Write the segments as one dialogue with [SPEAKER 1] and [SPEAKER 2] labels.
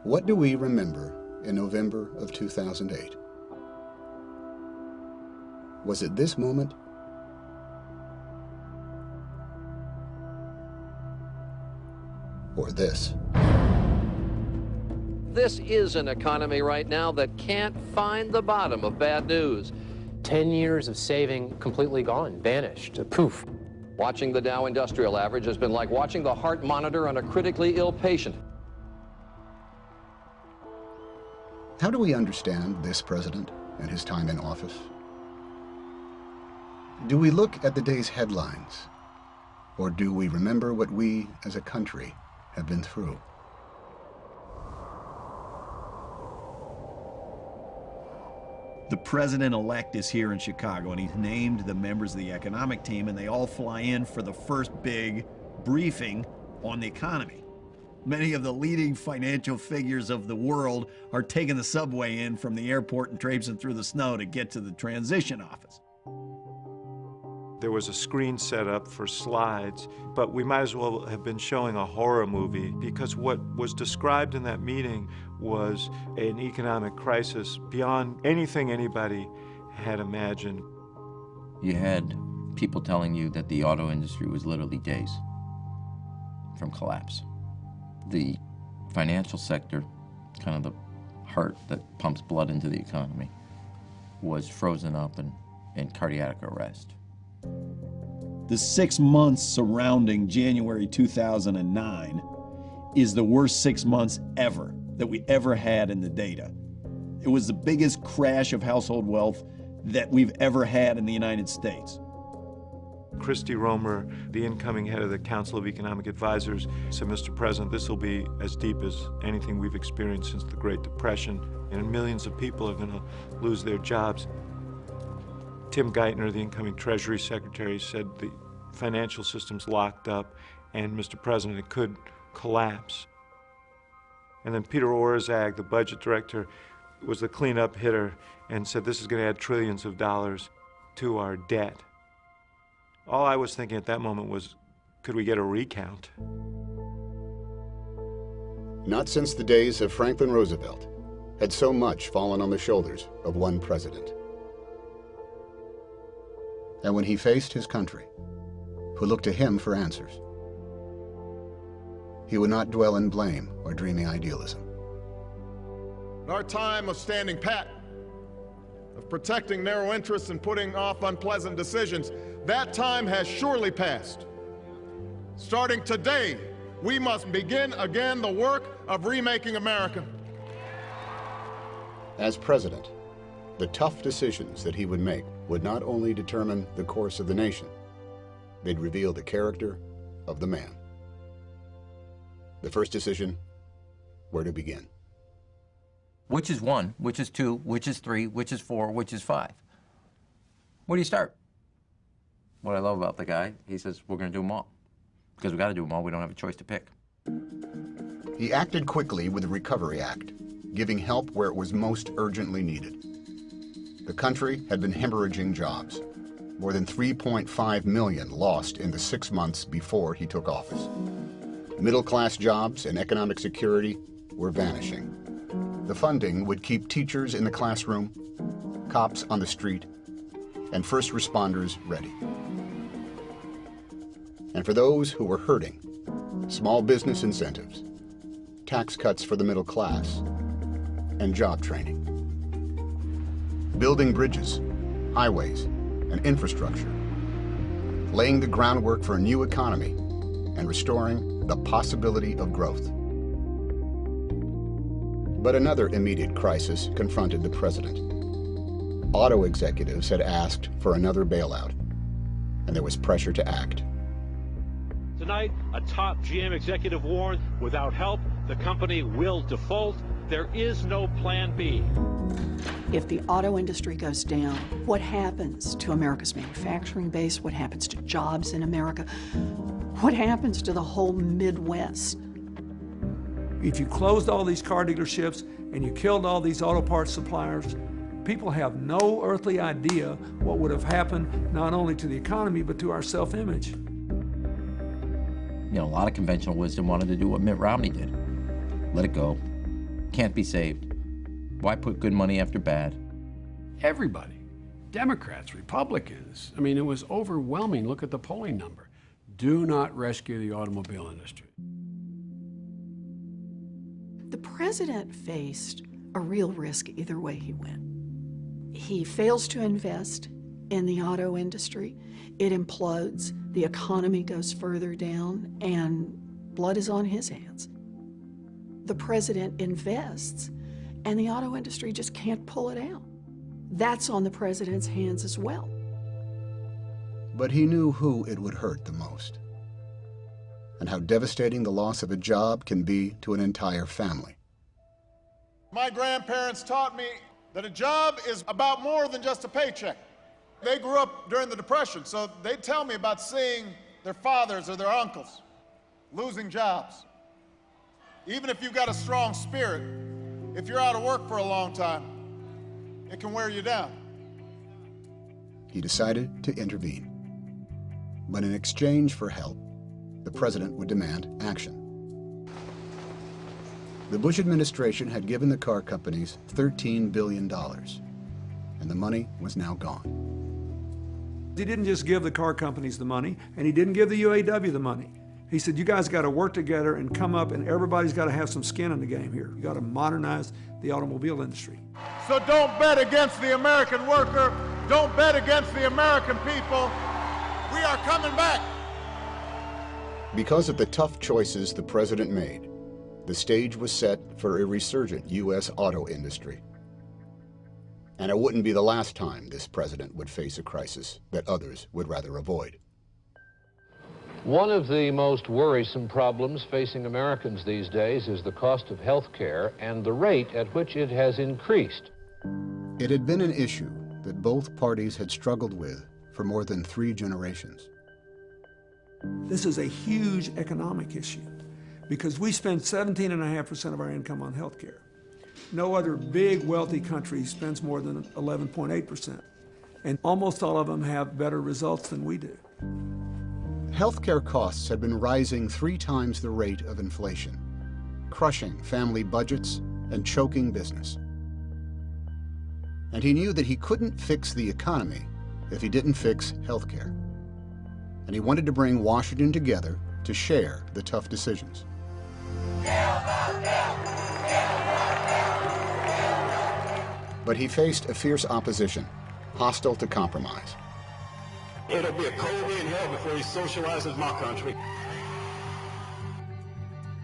[SPEAKER 1] What do we remember in November of 2008? Was it this moment? Or this?
[SPEAKER 2] This is an economy right now that can't find the bottom of bad news.
[SPEAKER 3] 10 years of saving completely gone, vanished, poof.
[SPEAKER 2] Watching the Dow Industrial Average has been like watching the heart monitor on a critically ill patient.
[SPEAKER 1] How do we understand this president and his time in office? Do we look at the day's headlines, or do we remember what we as a country have been through?
[SPEAKER 4] The president-elect is here in Chicago, and he's named the members of the economic team, and they all fly in for the first big briefing on the economy. Many of the leading financial figures of the world are taking the subway in from the airport and traipsing through the snow to get to the transition office.
[SPEAKER 5] There was a screen set up for slides, but we might as well have been showing a horror movie, because what was described in that meeting was an economic crisis beyond anything anybody had imagined.
[SPEAKER 6] You had people telling you that the auto industry was literally days from collapse. The financial sector, kind of the heart that pumps blood into the economy, was frozen up and in cardiac arrest.
[SPEAKER 4] The 6 months surrounding January 2009 is the worst 6 months ever that we ever had in the data. It was the biggest crash of household wealth that we've ever had in the United States.
[SPEAKER 5] Christy Romer, the incoming head of the Council of Economic Advisors, said, "Mr. President, this will be as deep as anything we've experienced since the Great Depression, and millions of people are going to lose their jobs." Tim Geithner, the incoming Treasury Secretary, said the financial system's locked up, and Mr. President, it could collapse. And then Peter Orszag, the budget director, was the cleanup hitter and said this is going to add trillions of dollars to our debt. All I was thinking at that moment was, could we get a recount?
[SPEAKER 1] Not since the days of Franklin Roosevelt had so much fallen on the shoulders of one president. And when he faced his country, who looked to him for answers, he would not dwell in blame or dreamy idealism.
[SPEAKER 7] Our time of standing pat, of protecting narrow interests and putting off unpleasant decisions, that time has surely passed. Starting today, we must begin again the work of remaking America.
[SPEAKER 1] As president, the tough decisions that he would make would not only determine the course of the nation, they'd reveal the character of the man. The first decision, where to begin.
[SPEAKER 6] Which is 1, which is 2, which is 3, which is 4, which is 5? Where do you start? What I love about the guy, he says, we're going to do them all. Because we got to do them all, we don't have a choice to pick.
[SPEAKER 1] He acted quickly with the Recovery Act, giving help where it was most urgently needed. The country had been hemorrhaging jobs. More than 3.5 million lost in the 6 months before he took office. Middle-class jobs and economic security were vanishing. The funding would keep teachers in the classroom, cops on the street, and first responders ready. And for those who were hurting, small business incentives, tax cuts for the middle class, and job training. Building bridges, highways, and infrastructure, laying the groundwork for a new economy and restoring the possibility of growth. But another immediate crisis confronted the president. Auto executives had asked for another bailout, and there was pressure to act.
[SPEAKER 8] Tonight, a top GM executive warned, without help, the company will default. There is no plan B.
[SPEAKER 9] If the auto industry goes down, what happens to America's manufacturing base? What happens to jobs in America? What happens to the whole Midwest?
[SPEAKER 10] If you closed all these car dealerships and you killed all these auto parts suppliers, people have no earthly idea what would have happened not only to the economy but to our self-image.
[SPEAKER 6] You know, a lot of conventional wisdom wanted to do what Mitt Romney did. Let it go. can't be saved. Why put good money after bad?
[SPEAKER 11] Everybody, Democrats, Republicans, I mean, it was overwhelming. Look at the polling number. Do not rescue the automobile industry.
[SPEAKER 9] The president faced a real risk either way he went. He fails to invest in the auto industry, it implodes, the economy goes further down, and blood is on his hands. The president invests, and the auto industry just can't pull it out. That's on the president's hands as well.
[SPEAKER 1] But he knew who it would hurt the most, and how devastating the loss of a job can be to an entire family.
[SPEAKER 7] My grandparents taught me that a job is about more than just a paycheck. They grew up during the Depression, so they'd tell me about seeing their fathers or their uncles losing jobs. Even if you've got a strong spirit, if you're out of work for a long time, it can wear you down.
[SPEAKER 1] He decided to intervene. But in exchange for help, the president would demand action. The Bush administration had given the car companies $13 billion, and the money was now gone.
[SPEAKER 10] He didn't just give the car companies the money, and he didn't give the UAW the money. He said, you guys got to work together and come up, and everybody's got to have some skin in the game here. You got to modernize the automobile industry.
[SPEAKER 7] So don't bet against the American worker. Don't bet against the American people. We are coming back.
[SPEAKER 1] Because of the tough choices the president made, the stage was set for a resurgent U.S. auto industry. And it wouldn't be the last time this president would face a crisis that others would rather avoid.
[SPEAKER 2] One of the most worrisome problems facing Americans these days is the cost of health care and the rate at which it has increased.
[SPEAKER 1] It had been an issue that both parties had struggled with for more than 3 generations.
[SPEAKER 10] This is a huge economic issue because we spend 17.5% of our income on health care. No other big, wealthy country spends more than 11.8%, and almost all of them have better results than we do.
[SPEAKER 1] Healthcare costs had been rising 3 times the rate of inflation, crushing family budgets and choking business. And he knew that he couldn't fix the economy if he didn't fix healthcare. And he wanted to bring Washington together to share the tough decisions. But he faced a fierce opposition, hostile to compromise.
[SPEAKER 12] It'll be a cold day in hell before he socializes my country.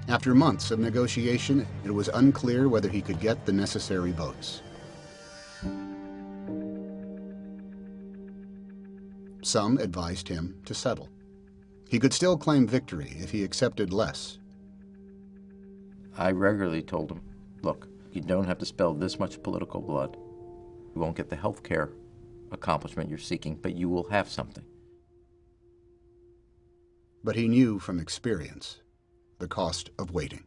[SPEAKER 1] After months of negotiation, it was unclear whether he could get the necessary votes. Some advised him to settle. He could still claim victory if he accepted less.
[SPEAKER 6] I regularly told him, look, you don't have to spill this much political blood. You won't get the health care accomplishment you're seeking, but you will have something.
[SPEAKER 1] But he knew from experience the cost of waiting.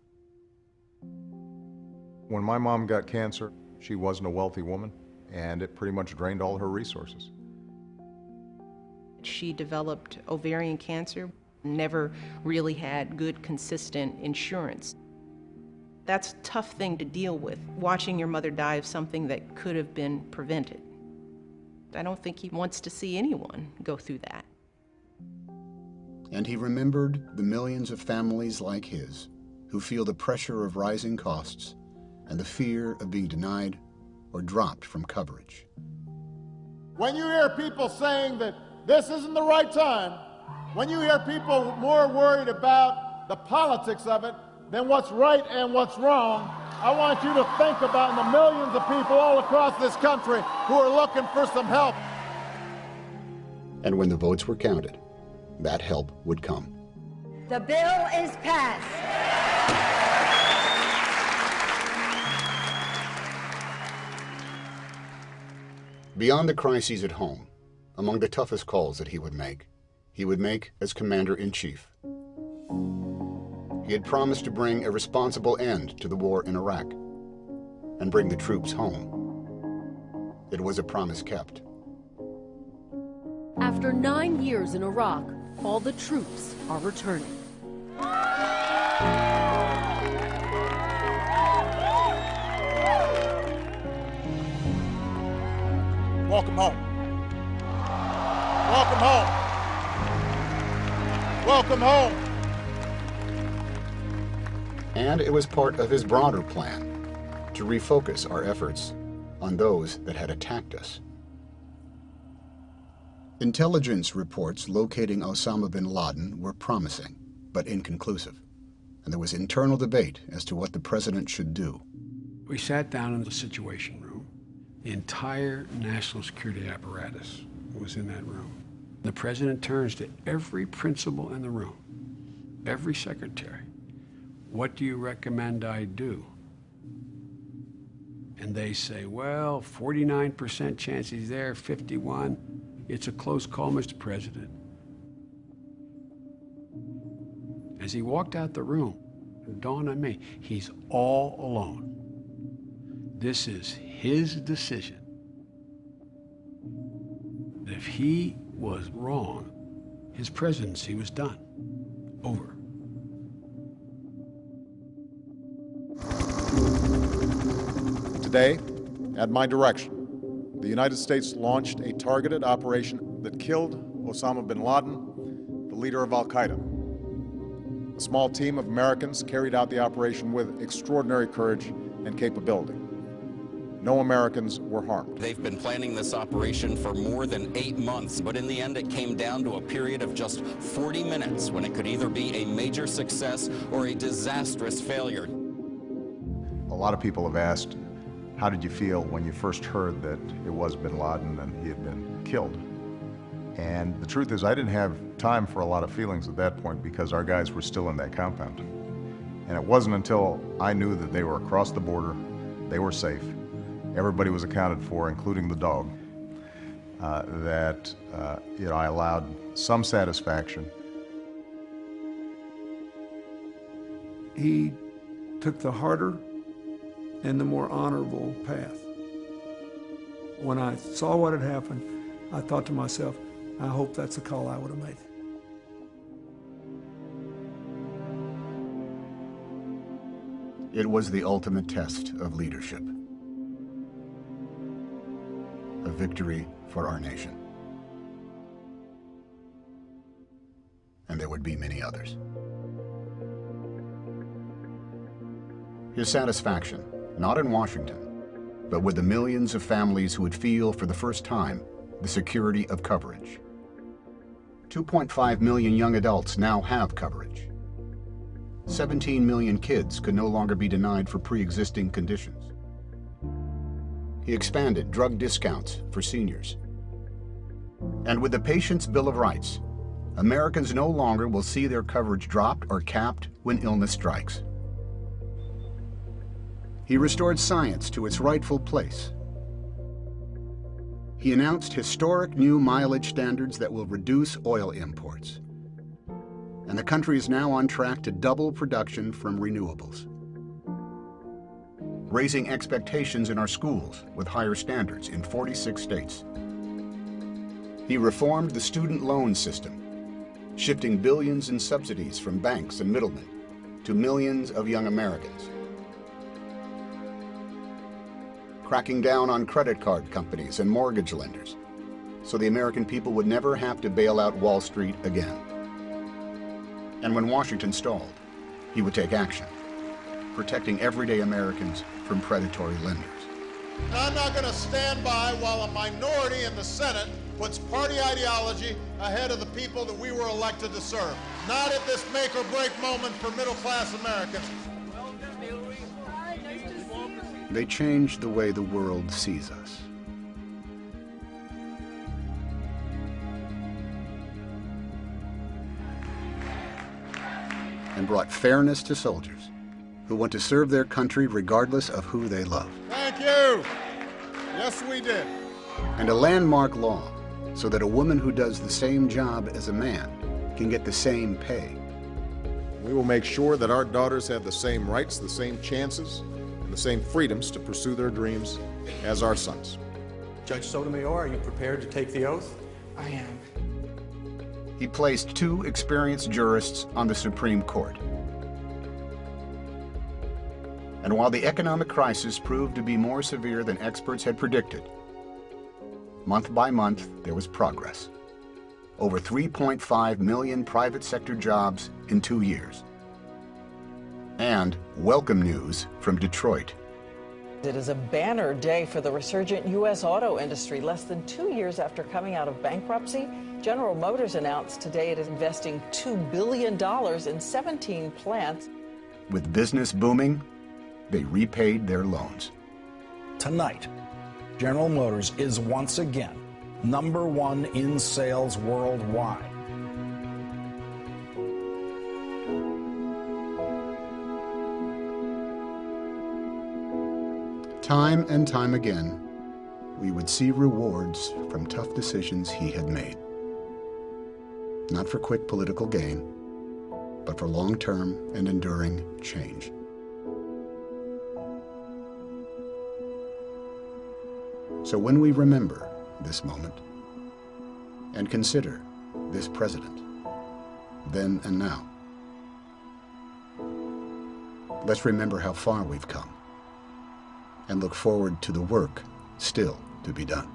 [SPEAKER 13] When my mom got cancer, she wasn't a wealthy woman, and it pretty much drained all her resources.
[SPEAKER 14] She developed ovarian cancer, never really had good, consistent insurance. That's a tough thing to deal with, watching your mother die of something that could have been prevented. I don't think he wants to see anyone go through that.
[SPEAKER 1] And he remembered the millions of families like his who feel the pressure of rising costs and the fear of being denied or dropped from coverage.
[SPEAKER 7] When you hear people saying that this isn't the right time, when you hear people more worried about the politics of it than what's right and what's wrong, I want you to think about the millions of people all across this country who are looking for some help.
[SPEAKER 1] And when the votes were counted, that help would come.
[SPEAKER 15] The bill is passed.
[SPEAKER 1] Beyond the crises at home, among the toughest calls that he would make as Commander-in-Chief. He had promised to bring a responsible end to the war in Iraq and bring the troops home. It was a promise kept.
[SPEAKER 16] After 9 years in Iraq, all the troops are returning.
[SPEAKER 7] welcome home. Welcome home. Welcome home.
[SPEAKER 1] And it was part of his broader plan to refocus our efforts on those that had attacked us. Intelligence reports locating Osama bin Laden were promising, but inconclusive, and there was internal debate as to what the president should do.
[SPEAKER 11] We sat down in the Situation Room. The entire national security apparatus was in that room. The president turns to every principal in the room, every secretary. What do you recommend I do? And they say, well, 49% chance he's there, 51. It's a close call, Mr. President. As he walked out the room, it dawned on me, he's all alone. This is his decision. If he was wrong, his presidency was done. Over.
[SPEAKER 13] Today, at my direction, the United States launched a targeted operation that killed Osama bin Laden, the leader of Al-Qaeda. A small team of Americans carried out the operation with extraordinary courage and capability. No Americans were harmed.
[SPEAKER 17] They've been planning this operation for more than 8 months, but in the end it came down to a period of just 40 minutes when it could either be a major success or a disastrous failure.
[SPEAKER 13] A lot of people have asked, how did you feel when you first heard that it was bin Laden and he had been killed? And the truth is, I didn't have time for a lot of feelings at that point because our guys were still in that compound. And it wasn't until I knew that they were across the border, they were safe, everybody was accounted for, including the dog, that I allowed some satisfaction.
[SPEAKER 10] He took the harder and the more honorable path. When I saw what had happened, I thought to myself, I hope that's the call I would have made.
[SPEAKER 1] It was the ultimate test of leadership. A victory for our nation. And there would be many others. His satisfaction, not in Washington, but with the millions of families who would feel for the first time the security of coverage. 2.5 million young adults now have coverage. 17 million kids could no longer be denied for pre-existing conditions. He expanded drug discounts for seniors. And with the Patient's Bill of Rights, Americans no longer will see their coverage dropped or capped when illness strikes. He restored science to its rightful place. He announced historic new mileage standards that will reduce oil imports. And the country is now on track to double production from renewables. Raising expectations in our schools with higher standards in 46 states. He reformed the student loan system, shifting billions in subsidies from banks and middlemen to millions of young Americans. Cracking down on credit card companies and mortgage lenders so the American people would never have to bail out Wall Street again. And when Washington stalled, he would take action, protecting everyday Americans from predatory lenders.
[SPEAKER 7] And I'm not going to stand by while a minority in the Senate puts party ideology ahead of the people that we were elected to serve. Not at this make or break moment for middle-class Americans.
[SPEAKER 1] They changed the way the world sees us. And brought fairness to soldiers who want to serve their country regardless of who they love.
[SPEAKER 7] Thank you. Yes, we did.
[SPEAKER 1] And a landmark law so that a woman who does the same job as a man can get the same pay.
[SPEAKER 13] We will make sure that our daughters have the same rights, the same chances, and the same freedoms to pursue their dreams as our sons.
[SPEAKER 18] Judge Sotomayor, are you prepared to take the oath?
[SPEAKER 19] I am.
[SPEAKER 1] He placed 2 experienced jurists on the Supreme Court. And while the economic crisis proved to be more severe than experts had predicted, Month by month, there was progress. Over 3.5 million private sector jobs in 2 years. And welcome news from Detroit.
[SPEAKER 19] It is a banner day for the resurgent U.S. auto industry. Less than 2 years after coming out of bankruptcy, General Motors announced today it is investing $2 billion in 17 plants.
[SPEAKER 1] With business booming, they repaid their loans.
[SPEAKER 20] Tonight, General Motors is once again #1 in sales worldwide.
[SPEAKER 1] Time and time again, we would see rewards from tough decisions he had made. Not for quick political gain, but for long-term and enduring change. So when we remember this moment and consider this president, then and now, let's remember how far we've come and look forward to the work still to be done.